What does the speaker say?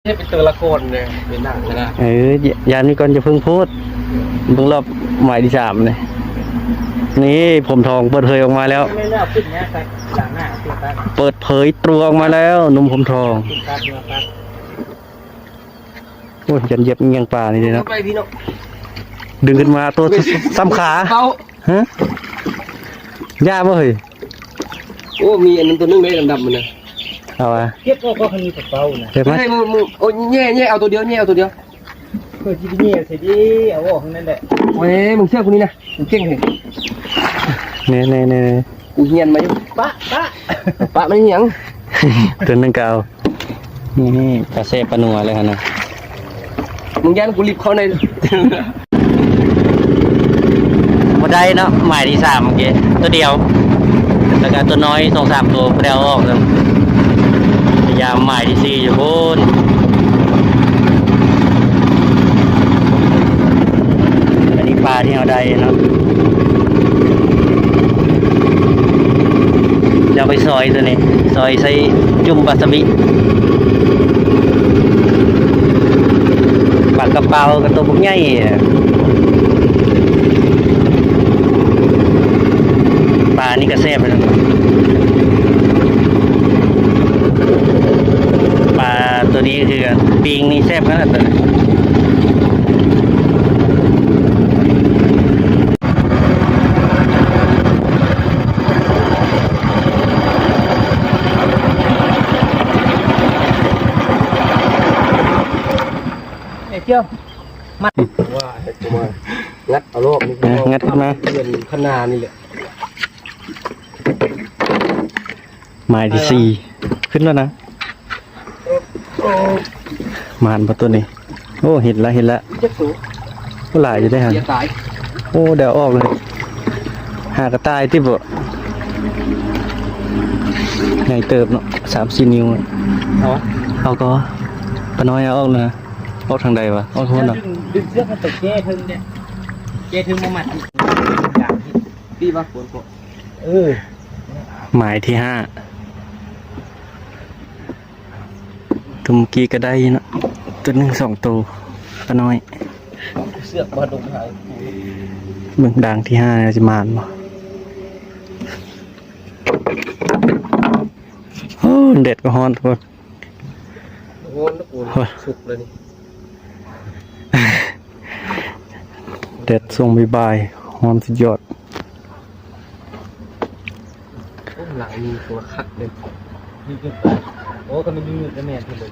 นี่เป็นตัวละครเลยเป็นหนังนะยานนี้ก่อนจะเพิ่งพูดเพิ่งรอบหมายที่3เลยนี่ผมทองเปิดเผยออกมาแล้วไม่เลือกขึ้นเนี้ยใส่หลังหน้าขึ้นตั้งเปิดเผยตัวออกมาแล้วหนุ่มผมทองขึ้นตั้งเนื้อตั้งโอ้ยยันเย็บยังป่านี่เลยนะไปพี่น้องดึงขึ้นมาตัวซ้ำขาฮะย่าบ่เฮ้ยโอ้มีอันนั้นตัวนึงเลยดำๆมันนะเอาอะเทียบก็คันนี้กับเป้านะเห็นไหมโอ้แง่เอาตัวเดียวเอาตัวเดียวเพื่อที่นี่เสร็จดิเอาออกข้างนั้นแหละเว้ยมึงเชื่อคนนี้นะมึงเก่งเหรอเนี่ยกูเฮียนมาอยู่ปะไม่ยังตัวนึงเก่านี่กระเซปนัวเลยฮะนะมึงยันกูรีบเข้าในมาได้เนาะหมายที่3เมื่อกี้ตัวเดียวแล้วก็ตัวน้อย2-3ตัวเปรี้ยวออกเลยพยายามหมายที่4อยู่โพ้นอันนี้ปลาที่เราได้เนาะเราไปซอยตัวนี้ซอยใส่จุ่มปลาสบิปลากระเป๋ากับตัวพวกใหญ่ปลานี่ก็แซ่บเลยปลาตัวนี้คือปิงนี่แซ่บขนาดไหนเจ้ามัดว่าตัวงัดเอาโลกนี่งัดขึ้นมาเรียนขนานี่แหละหมายที่4ขึ้นแล้วนะมานประตูนี้โอ้เห็นละก็หลายจะได้หันโอ้เดี๋ยวออกเลยหากระต่ายที่บ่ไงเติบเนาะ3-4 นิ้วเอาก็ปน้อยเอาออกเลยนะออกทางใดวะออกคนเนาะดึงเสื้อมันตกแก้ทึงเนี่ยแก้ทึงมาหมัดอย่างที่ว่าฝนตกหมายที่5ตุ่มกี้ก็ได้เนาะตัวนึง2ตัวปน้อยเสื้อมาดงหายเบิ่งดังที่5จะมานบ่โอ้เด็ดก็ฮ้อนทุกคนโอ้สุกเลยนี่เด็ดส่งบายหอมสุดยอดหลังมีตัวคักเลยนี่ขึ้นไปโอ้ก็มันยืดจะแม่นขึ้นเลย